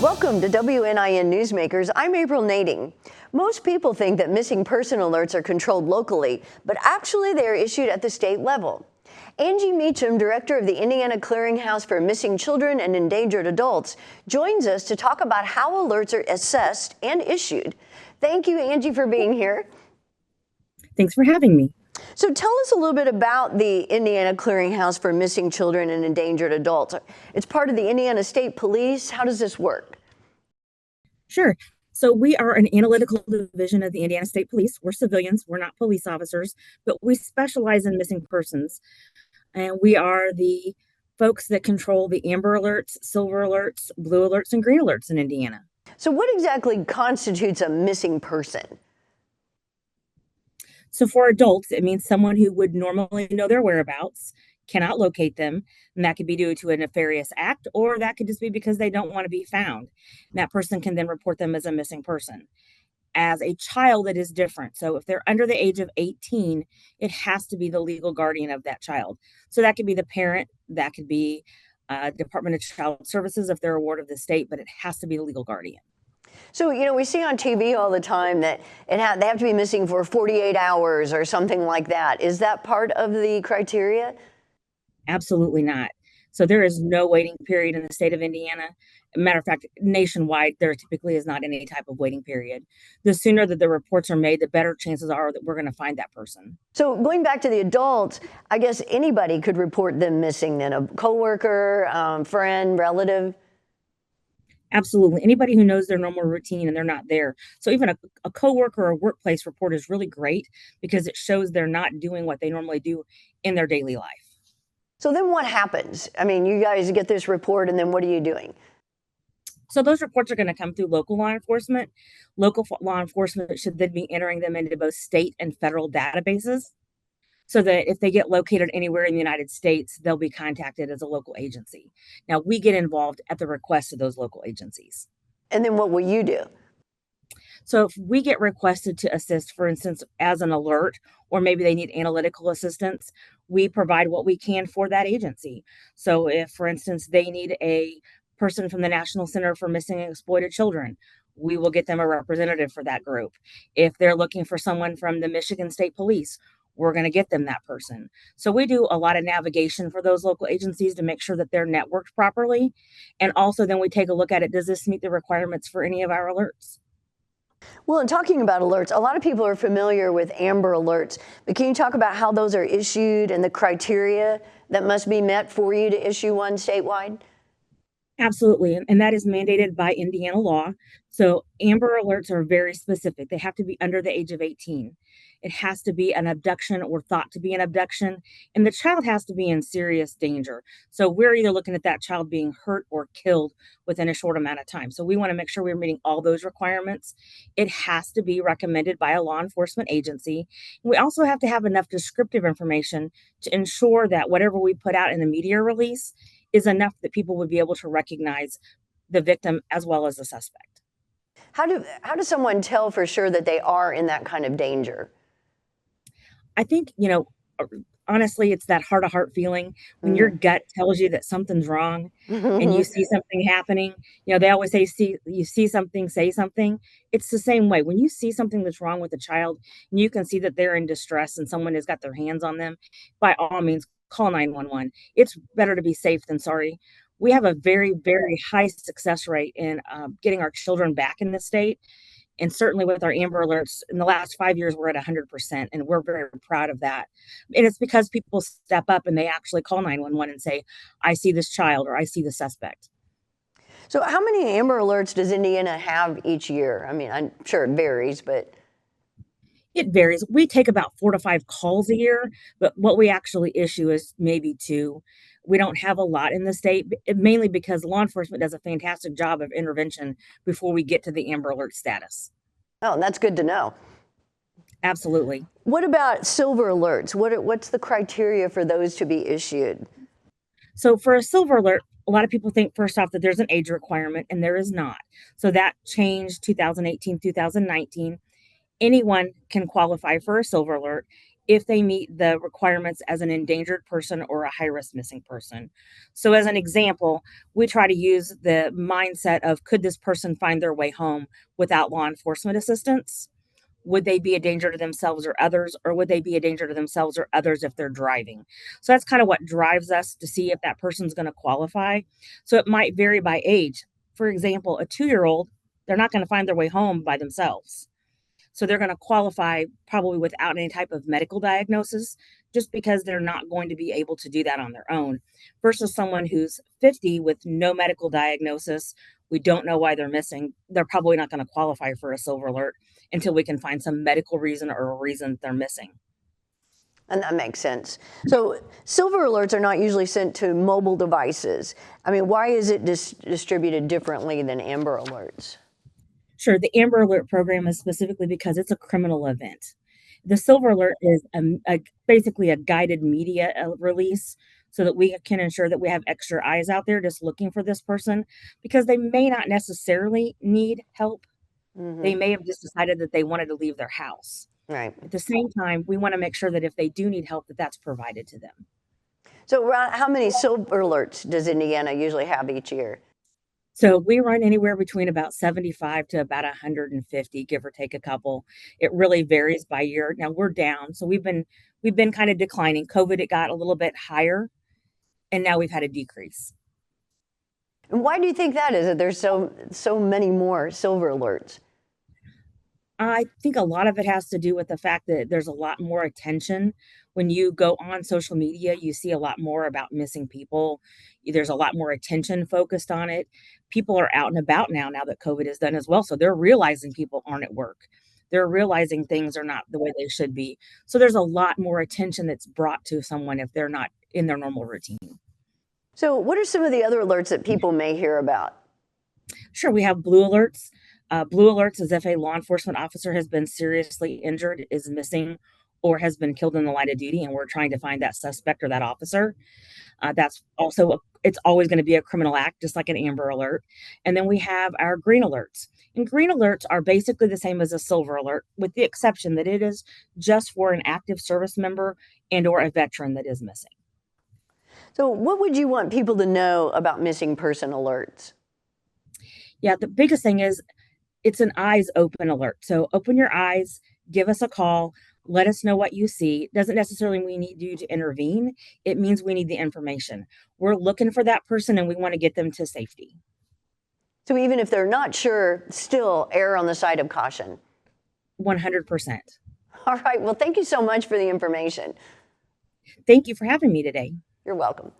Welcome to WNIN Newsmakers. I'm April Nading. Most people think that missing person alerts are controlled locally, but actually they are issued at the state level. Angie Meacham, director of the Indiana Clearinghouse for Missing Children and Endangered Adults, joins us to talk about how alerts are assessed and issued. Thank you, Angie, for being here. Thanks for having me. So tell us a little bit about the Indiana Clearinghouse for Missing Children and Endangered Adults. It's part of the Indiana State Police. How does this work? Sure. So we are an analytical division of the Indiana State Police. We're civilians. We're not police officers, but we specialize in missing persons. And we are the folks that control the amber alerts, silver alerts, blue alerts, and green alerts in Indiana. So what exactly constitutes a missing person? So for adults, it means someone who would normally know their whereabouts cannot locate them. And that could be due to a nefarious act, or that could just be because they don't want to be found. And that person can then report them as a missing person. As a child, it is different. So if they're under the age of 18, it has to be the legal guardian of that child. So that could be the parent, that could be Department of Child Services if they're a ward of the state, but it has to be the legal guardian. So, we see on TV all the time that they have to be missing for 48 hours or something like that. Is that part of the criteria? Absolutely not. So there is no waiting period in the state of Indiana. Matter of fact, nationwide, there typically is not any type of waiting period. The sooner that the reports are made, the better chances are that we're going to find that person. So going back to the adults, I guess anybody could report them missing then, a coworker, friend, relative? Absolutely. Anybody who knows their normal routine and they're not there. So even a coworker or a workplace report is really great because it shows they're not doing what they normally do in their daily life. So then what happens? I mean, you guys get this report and then what are you doing? So those reports are going to come through local law enforcement. Local law enforcement should then be entering them into both state and federal databases so that if they get located anywhere in the United States, they'll be contacted as a local agency. Now, we get involved at the request of those local agencies. And then what will you do? So if we get requested to assist, for instance, as an alert, or maybe they need analytical assistance, we provide what we can for that agency. So if, for instance, they need a person from the National Center for Missing and Exploited Children, we will get them a representative for that group. If they're looking for someone from the Michigan State Police, we're going to get them that person. So we do a lot of navigation for those local agencies to make sure that they're networked properly. And also then we take a look at it. Does this meet the requirements for any of our alerts? Well, and talking about alerts, a lot of people are familiar with Amber Alerts, but can you talk about how those are issued and the criteria that must be met for you to issue one statewide? Absolutely. And that is mandated by Indiana law. So Amber Alerts are very specific. They have to be under the age of 18. It has to be an abduction or thought to be an abduction, and the child has to be in serious danger. So we're either looking at that child being hurt or killed within a short amount of time. So we want to make sure we're meeting all those requirements. It has to be recommended by a law enforcement agency. We also have to have enough descriptive information to ensure that whatever we put out in the media release is enough that people would be able to recognize the victim as well as the suspect. How does someone tell for sure that they are in that kind of danger? I think, honestly, it's that heart to heart feeling when your gut tells you that something's wrong and you see something happening. They always say, you see something, say something. It's the same way. When you see something that's wrong with a child and you can see that they're in distress and someone has got their hands on them, by all means, call 911. It's better to be safe than sorry. We have a very, very high success rate in getting our children back in the state. And certainly with our Amber Alerts, in the last 5 years, we're at 100%, and we're very proud of that. And it's because people step up and they actually call 911 and say, I see this child or I see the suspect. So how many Amber Alerts does Indiana have each year? I mean, I'm sure it varies, but... It varies. We take about 4 to 5 calls a year, but what we actually issue is maybe 2. We don't have a lot in the state, mainly because law enforcement does a fantastic job of intervention before we get to the Amber Alert status. Oh, that's good to know. Absolutely. What about silver alerts? What's the criteria for those to be issued? So for a silver alert, a lot of people think first off that there's an age requirement, and there is not. So that changed 2018, 2019. Anyone can qualify for a silver alert. if they meet the requirements as an endangered person or a high-risk missing person. So as an example, we try to use the mindset of, could this person find their way home without law enforcement assistance? Would they be a danger to themselves or others, or would they be a danger to themselves or others if they're driving? So that's kind of what drives us to see if that person's going to qualify. So it might vary by age. For example, a 2-year-old, they're not going to find their way home by themselves. So they're going to qualify probably without any type of medical diagnosis, just because they're not going to be able to do that on their own, versus someone who's 50 with no medical diagnosis. We don't know why they're missing. They're probably not going to qualify for a silver alert until we can find some medical reason or a reason that they're missing. And that makes sense. So silver alerts are not usually sent to mobile devices. I mean, why is it distributed differently than Amber Alerts? Sure, the Amber Alert program is specifically because it's a criminal event. The Silver Alert is basically a guided media release, so that we can ensure that we have extra eyes out there just looking for this person, because they may not necessarily need help. They may have just decided that they wanted to leave their house. Right. At the same time, we want to make sure that if they do need help, that that's provided to them. So how many silver alerts does Indiana usually have each year? So we run anywhere between about 75 to about 150, give or take a couple. It really varies by year. Now we're down, so we've been kind of declining. COVID, it got a little bit higher, and now we've had a decrease. And why do you think that is, that there's so many more silver alerts? I think a lot of it has to do with the fact that there's a lot more attention. When you go on social media, you see a lot more about missing people. There's a lot more attention focused on it. People are out and about now that COVID is done as well. So they're realizing people aren't at work. They're realizing things are not the way they should be. So there's a lot more attention that's brought to someone if they're not in their normal routine. So what are some of the other alerts that people may hear about? Sure, we have blue alerts. Blue alerts is if a law enforcement officer has been seriously injured, is missing, or has been killed in the line of duty, and we're trying to find that suspect or that officer. That's also it's always going to be a criminal act, just like an Amber Alert. And then we have our green alerts. And green alerts are basically the same as a silver alert, with the exception that it is just for an active service member and or a veteran that is missing. So what would you want people to know about missing person alerts? Yeah, the biggest thing is it's an eyes open alert. So open your eyes, give us a call, let us know what you see. It doesn't necessarily mean we need you to intervene. It means we need the information. We're looking for that person and we want to get them to safety. So even if they're not sure, still err on the side of caution. 100%. All right. Well, thank you so much for the information. Thank you for having me today. You're welcome.